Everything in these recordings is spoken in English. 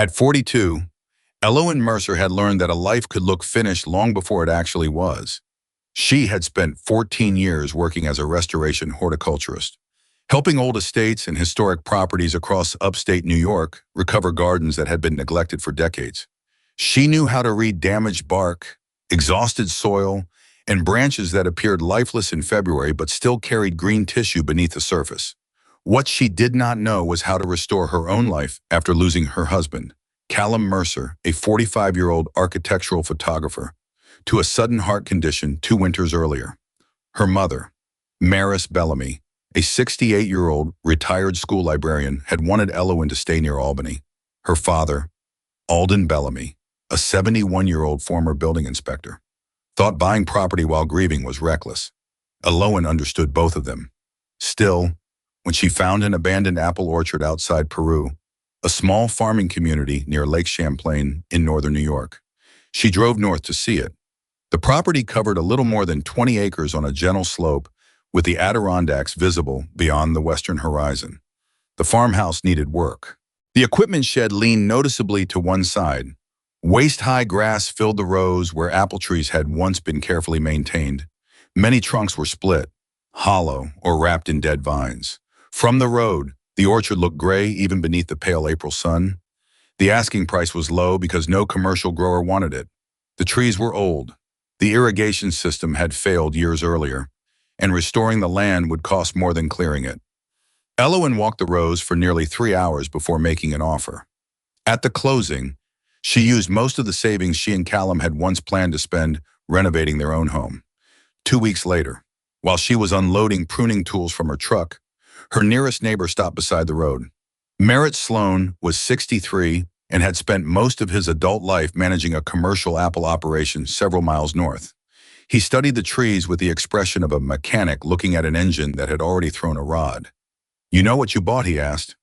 At 42, Elowen Mercer had learned that a life could look finished long before it actually was. She had spent 14 years working as a restoration horticulturist, helping old estates and historic properties across upstate New York recover gardens that had been neglected for decades. She knew how to read damaged bark, exhausted soil, and branches that appeared lifeless in February but still carried green tissue beneath the surface. What she did not know was how to restore her own life after losing her husband, Callum Mercer, a 45-year-old architectural photographer, to a sudden heart condition 2 winters earlier. Her mother, Maris Bellamy, a 68-year-old retired school librarian, had wanted Elowen to stay near Albany. Her father, Alden Bellamy, a 71-year-old former building inspector, thought buying property while grieving was reckless. Elowen understood both of them. Still, when she found an abandoned apple orchard outside Peru, a small farming community near Lake Champlain in northern New York, she drove north to see it. The property covered a little more than 20 acres on a gentle slope, with the Adirondacks visible beyond the western horizon. The farmhouse needed work. The equipment shed leaned noticeably to one side. Waist-high grass filled the rows where apple trees had once been carefully maintained. Many trunks were split, hollow, or wrapped in dead vines. From the road, the orchard looked gray even beneath the pale April sun. The asking price was low because no commercial grower wanted it. The trees were old. The irrigation system had failed years earlier, and restoring the land would cost more than clearing it. Elowen walked the rows for nearly 3 hours before making an offer. At the closing, she used most of the savings she and Callum had once planned to spend renovating their own home. 2 weeks later, while she was unloading pruning tools from her truck, her nearest neighbor stopped beside the road. Merritt Sloan was 63 and had spent most of his adult life managing a commercial apple operation several miles north. He studied the trees with the expression of a mechanic looking at an engine that had already thrown a rod. "You know what you bought?" he asked.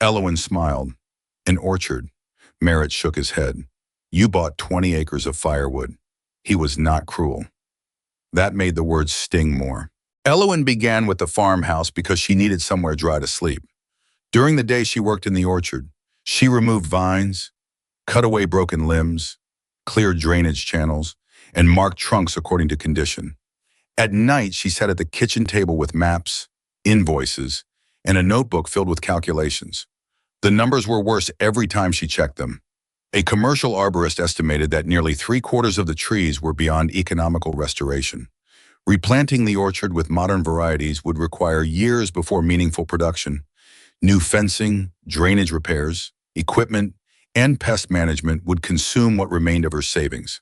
Elowen smiled. "An orchard." Merritt shook his head. "You bought 20 acres of firewood." He was not cruel. That made the words sting more. Elowen began with the farmhouse because she needed somewhere dry to sleep. During the day she worked in the orchard. She removed vines, cut away broken limbs, cleared drainage channels, and marked trunks according to condition. At night, she sat at the kitchen table with maps, invoices, and a notebook filled with calculations. The numbers were worse every time she checked them. A commercial arborist estimated that nearly 3/4 of the trees were beyond economical restoration. Replanting the orchard with modern varieties would require years before meaningful production. New fencing, drainage repairs, equipment, and pest management would consume what remained of her savings.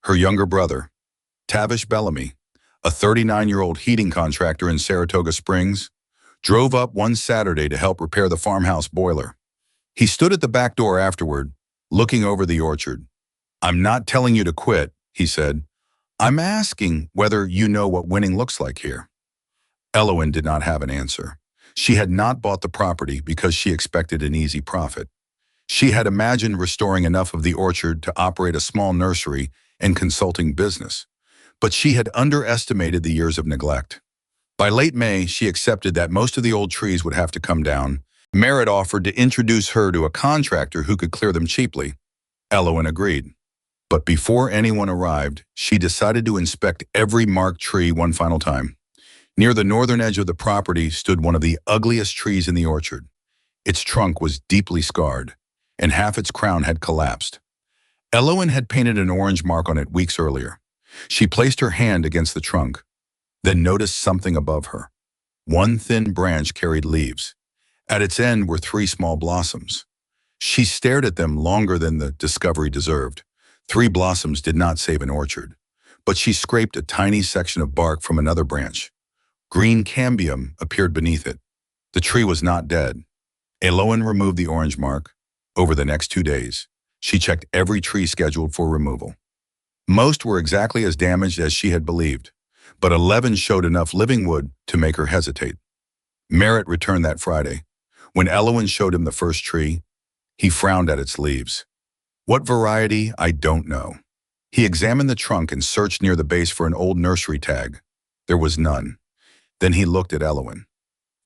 Her younger brother, Tavish Bellamy, a 39-year-old heating contractor in Saratoga Springs, drove up one Saturday to help repair the farmhouse boiler. He stood at the back door afterward, looking over the orchard. "I'm not telling you to quit," he said. "I'm asking whether you know what winning looks like here." Elowen did not have an answer. She had not bought the property because she expected an easy profit. She had imagined restoring enough of the orchard to operate a small nursery and consulting business, but she had underestimated the years of neglect. By late May, she accepted that most of the old trees would have to come down. Merritt offered to introduce her to a contractor who could clear them cheaply. Elowen agreed. But before anyone arrived, she decided to inspect every marked tree one final time. Near the northern edge of the property stood one of the ugliest trees in the orchard. Its trunk was deeply scarred, and half its crown had collapsed. Elowen had painted an orange mark on it weeks earlier. She placed her hand against the trunk, then noticed something above her. One thin branch carried leaves. At its end were 3 small blossoms. She stared at them longer than the discovery deserved. 3 blossoms did not save an orchard, but she scraped a tiny section of bark from another branch. Green cambium appeared beneath it. The tree was not dead. Elowen removed the orange mark. Over the next 2 days, she checked every tree scheduled for removal. Most were exactly as damaged as she had believed, but 11 showed enough living wood to make her hesitate. Merritt returned that Friday. When Elowen showed him the first tree, he frowned at its leaves. "What variety? I don't know." He examined the trunk and searched near the base for an old nursery tag. There was none. Then he looked at Elowen.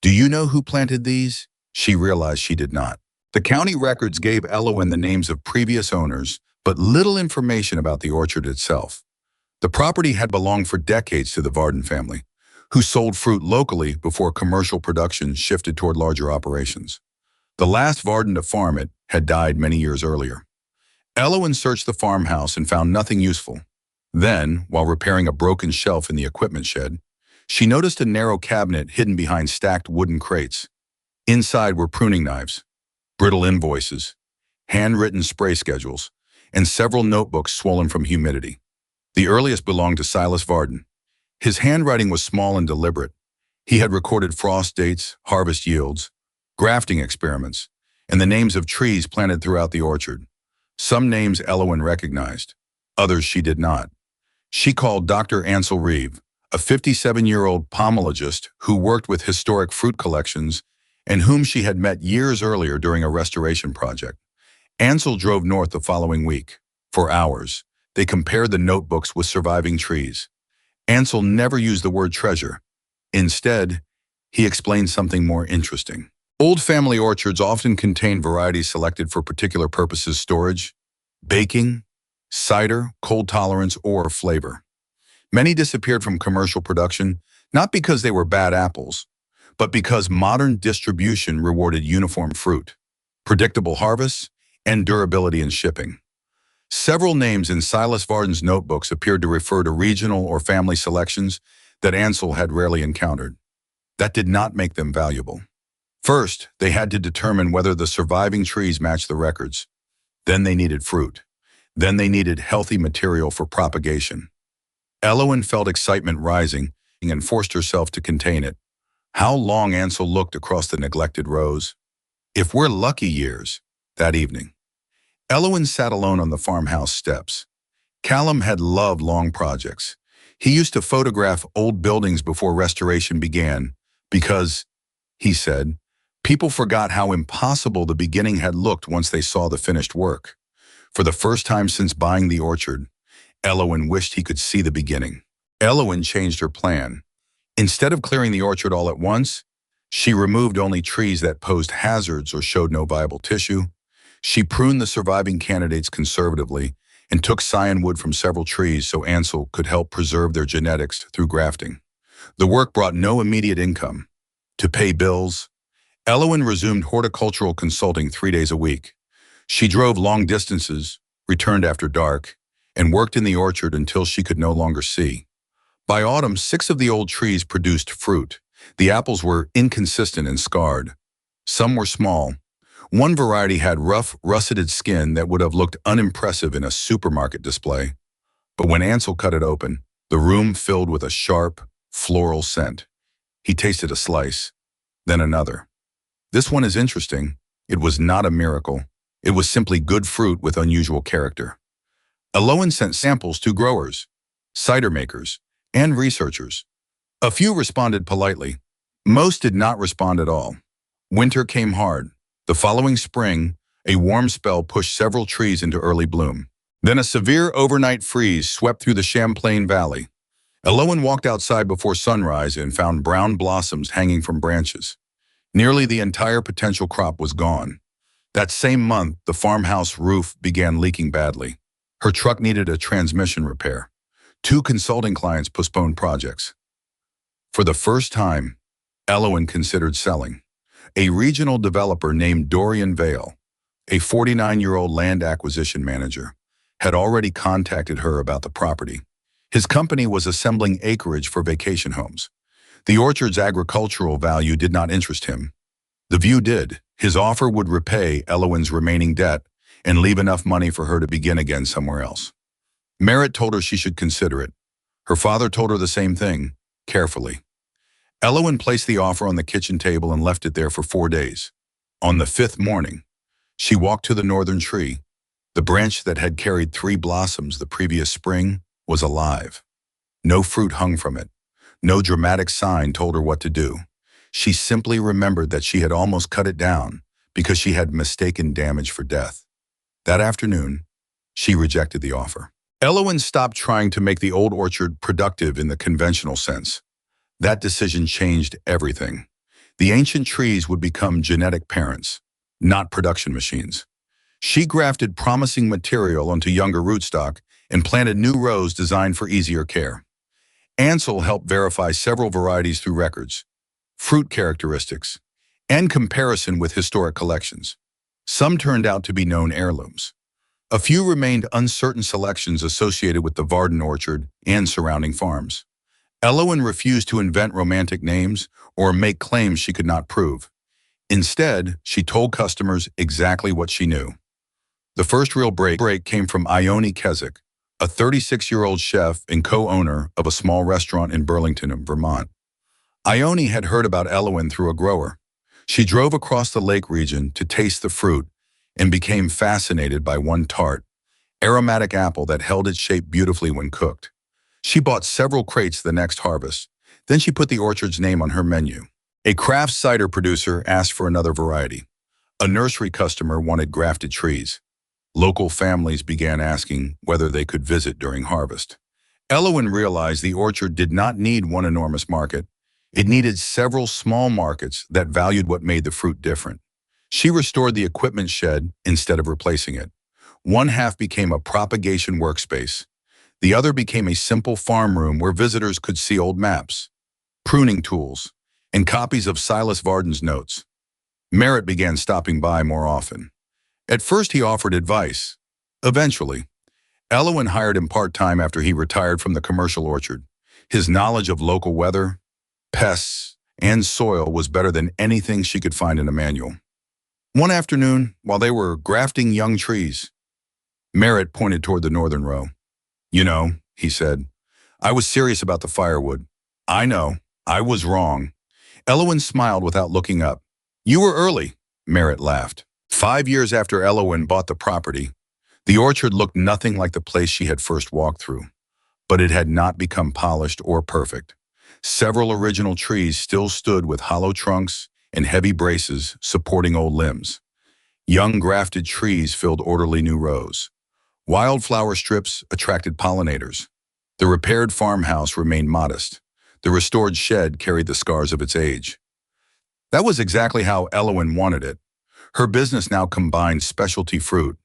"Do you know who planted these?" She realized she did not. The county records gave Elowen the names of previous owners, but little information about the orchard itself. The property had belonged for decades to the Varden family, who sold fruit locally before commercial production shifted toward larger operations. The last Varden to farm it had died many years earlier. Elowen searched the farmhouse and found nothing useful. Then, while repairing a broken shelf in the equipment shed, she noticed a narrow cabinet hidden behind stacked wooden crates. Inside were pruning knives, brittle invoices, handwritten spray schedules, and several notebooks swollen from humidity. The earliest belonged to Silas Varden. His handwriting was small and deliberate. He had recorded frost dates, harvest yields, grafting experiments, and the names of trees planted throughout the orchard. Some names Elowen recognized, others she did not. She called Dr. Ansel Reeve, a 57-year-old pomologist who worked with historic fruit collections and whom she had met years earlier during a restoration project. Ansel drove north the following week. For hours, they compared the notebooks with surviving trees. Ansel never used the word treasure. Instead, he explained something more interesting. Old family orchards often contain varieties selected for particular purposes: storage, baking, cider, cold tolerance, or flavor. Many disappeared from commercial production, not because they were bad apples, but because modern distribution rewarded uniform fruit, predictable harvests, and durability in shipping. Several names in Silas Varden's notebooks appeared to refer to regional or family selections that Ansel had rarely encountered. That did not make them valuable. First, they had to determine whether the surviving trees matched the records. Then they needed fruit. Then they needed healthy material for propagation. Elowen felt excitement rising and forced herself to contain it. How long? Ansel looked across the neglected rows. If we're lucky, years. That evening, Elowen sat alone on the farmhouse steps. Callum had loved long projects. He used to photograph old buildings before restoration began because, he said, people forgot how impossible the beginning had looked once they saw the finished work. For the first time since buying the orchard, Elowen wished he could see the beginning. Elowen changed her plan. Instead of clearing the orchard all at once, she removed only trees that posed hazards or showed no viable tissue. She pruned the surviving candidates conservatively and took scion wood from several trees so Ansel could help preserve their genetics through grafting. The work brought no immediate income. To pay bills, Elowen resumed horticultural consulting 3 days a week. She drove long distances, returned after dark, and worked in the orchard until she could no longer see. By autumn, 6 of the old trees produced fruit. The apples were inconsistent and scarred. Some were small. One variety had rough, russeted skin that would have looked unimpressive in a supermarket display. But when Ansel cut it open, the room filled with a sharp, floral scent. He tasted a slice, then another. This one is interesting. It was not a miracle. It was simply good fruit with unusual character. Elowen sent samples to growers, cider makers, and researchers. A few responded politely. Most did not respond at all. Winter came hard. The following spring, a warm spell pushed several trees into early bloom. Then a severe overnight freeze swept through the Champlain Valley. Elowen walked outside before sunrise and found brown blossoms hanging from branches. Nearly the entire potential crop was gone. That same month, the farmhouse roof began leaking badly. Her truck needed a transmission repair. 2 consulting clients postponed projects. For the first time, Elowen considered selling. A regional developer named Dorian Vale, a 49-year-old land acquisition manager, had already contacted her about the property. His company was assembling acreage for vacation homes. The orchard's agricultural value did not interest him. The view did. His offer would repay Elowen's remaining debt and leave enough money for her to begin again somewhere else. Merritt told her she should consider it. Her father told her the same thing, carefully. Elowen placed the offer on the kitchen table and left it there for 4 days. On the 5th morning, she walked to the northern tree. The branch that had carried 3 blossoms the previous spring was alive. No fruit hung from it. No dramatic sign told her what to do. She simply remembered that she had almost cut it down because she had mistaken damage for death. That afternoon, she rejected the offer. Elowen stopped trying to make the old orchard productive in the conventional sense. That decision changed everything. The ancient trees would become genetic parents. not production machines. She grafted promising material onto younger rootstock and planted new rows designed for easier care. Ansel helped verify several varieties through records, fruit characteristics, and comparison with historic collections. Some turned out to be known heirlooms. A few remained uncertain selections associated with the Varden orchard and surrounding farms. Elowen refused to invent romantic names or make claims she could not prove. Instead, she told customers exactly what she knew. The first real break came from Ione Keswick, a 36-year-old chef and co-owner of a small restaurant in Burlington, Vermont. Ione had heard about Elowen through a grower. She drove across the lake region to taste the fruit and became fascinated by one tart, aromatic apple that held its shape beautifully when cooked. She bought several crates the next harvest. Then she put the orchard's name on her menu. A craft cider producer asked for another variety. A nursery customer wanted grafted trees. Local families began asking whether they could visit during harvest. Elowen realized the orchard did not need one enormous market. It needed several small markets that valued what made the fruit different. She restored the equipment shed instead of replacing it. One half became a propagation workspace. The other became a simple farm room where visitors could see old maps, pruning tools, and copies of Silas Varden's notes. Merritt began stopping by more often. At first he offered advice. Eventually, Elowen hired him part-time after he retired from the commercial orchard. His knowledge of local weather, pests, and soil was better than anything she could find in a manual. One afternoon, while they were grafting young trees, Merritt pointed toward the northern row. "You know," he said, "I was serious about the firewood. I know, I was wrong." Elowen smiled without looking up. "You were early," Merritt laughed. 5 years after Elowen bought the property, the orchard looked nothing like the place she had first walked through. But it had not become polished or perfect. Several original trees still stood with hollow trunks and heavy braces supporting old limbs. Young grafted trees filled orderly new rows. Wildflower strips attracted pollinators. The repaired farmhouse remained modest. The restored shed carried the scars of its age. That was exactly how Elowen wanted it. Her business now combined specialty fruit,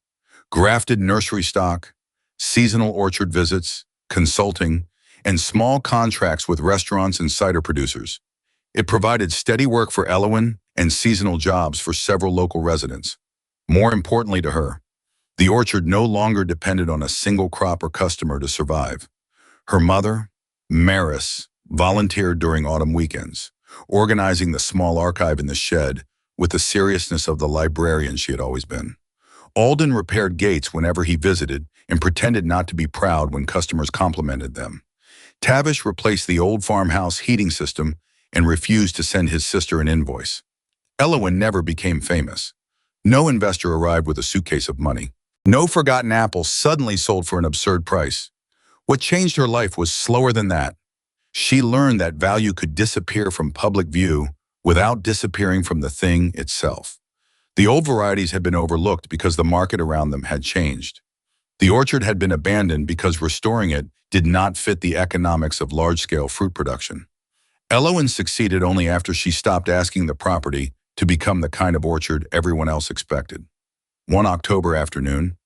grafted nursery stock, seasonal orchard visits, consulting, and small contracts with restaurants and cider producers. It provided steady work for Elowen and seasonal jobs for several local residents. More importantly to her, the orchard no longer depended on a single crop or customer to survive. Her mother, Maris, volunteered during autumn weekends, organizing the small archive in the shed with the seriousness of the librarian she had always been. Alden repaired gates whenever he visited and pretended not to be proud when customers complimented them. Tavish replaced the old farmhouse heating system and refused to send his sister an invoice. Elowen never became famous. No investor arrived with a suitcase of money. No forgotten apple suddenly sold for an absurd price. What changed her life was slower than that. She learned that value could disappear from public view without disappearing from the thing itself. The old varieties had been overlooked because the market around them had changed. The orchard had been abandoned because restoring it did not fit the economics of large-scale fruit production. Elowen succeeded only after she stopped asking the property to become the kind of orchard everyone else expected. One October afternoon,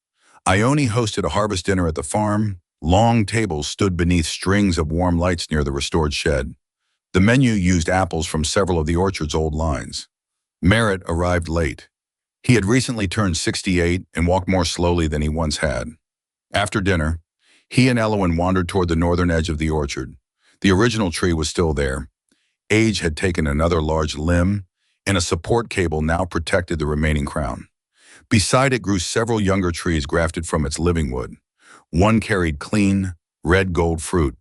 Ione hosted a harvest dinner at the farm. Long tables stood beneath strings of warm lights near the restored shed. The menu used apples from several of the orchard's old lines. Merritt arrived late. He had recently turned 68 and walked more slowly than he once had. After dinner, he and Elowen wandered toward the northern edge of the orchard. The original tree was still there. Age had taken another large limb, and a support cable now protected the remaining crown. Beside it grew several younger trees grafted from its living wood. One carried clean, red gold fruit.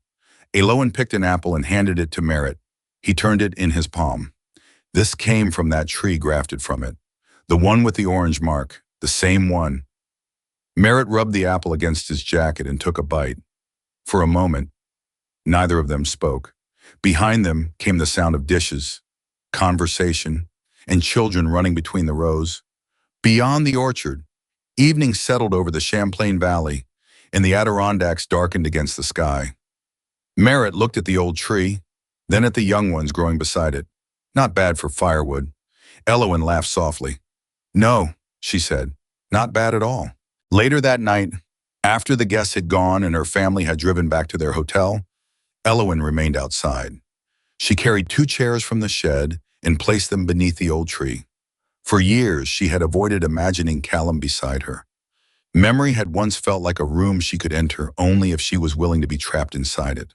Elowen picked an apple and handed it to Merritt. He turned it in his palm. This came from that tree grafted from it. The one with the orange mark, the same one. Merritt rubbed the apple against his jacket and took a bite. For a moment, neither of them spoke. Behind them came the sound of dishes, conversation, and children running between the rows. Beyond the orchard, evening settled over the Champlain Valley, and the Adirondacks darkened against the sky. Merritt looked at the old tree, then at the young ones growing beside it. Not bad for firewood. Elowen laughed softly. No, she said, not bad at all. Later that night, after the guests had gone and her family had driven back to their hotel, Elowen remained outside. She carried 2 chairs from the shed and placed them beneath the old tree. For years, she had avoided imagining Callum beside her. Memory had once felt like a room she could enter only if she was willing to be trapped inside it.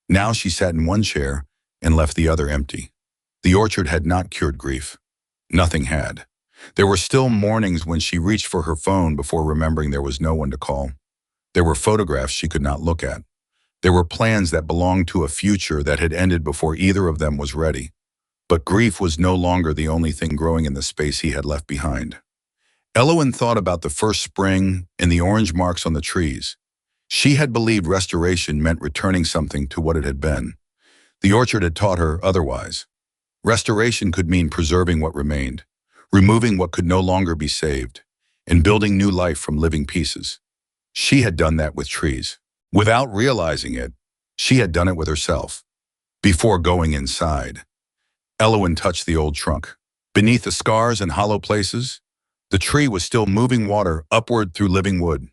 Now she sat in one chair and left the other empty. The orchard had not cured grief. Nothing had. There were still mornings when she reached for her phone before remembering there was no one to call. There were photographs she could not look at. There were plans that belonged to a future that had ended before either of them was ready. But grief was no longer the only thing growing in the space he had left behind. Elowen thought about the first spring and the orange marks on the trees. She had believed restoration meant returning something to what it had been. The orchard had taught her otherwise. Restoration could mean preserving what remained, removing what could no longer be saved, and building new life from living pieces. She had done that with trees. Without realizing it, she had done it with herself. Before going inside, Elowen touched the old trunk. Beneath the scars and hollow places, the tree was still moving water upward through living wood.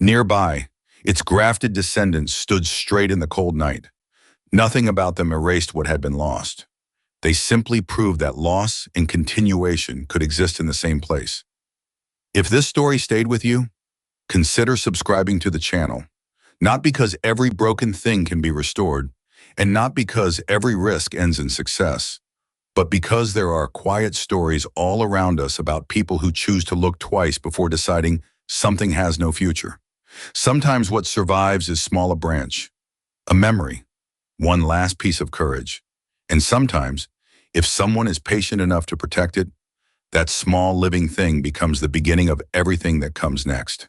Nearby, its grafted descendants stood straight in the cold night. Nothing about them erased what had been lost. They simply proved that loss and continuation could exist in the same place. If this story stayed with you, consider subscribing to the channel. Not because every broken thing can be restored, and not because every risk ends in success, but because there are quiet stories all around us about people who choose to look twice before deciding something has no future. Sometimes what survives is small a branch, a memory, one last piece of courage. And sometimes, if someone is patient enough to protect it, that small living thing becomes the beginning of everything that comes next.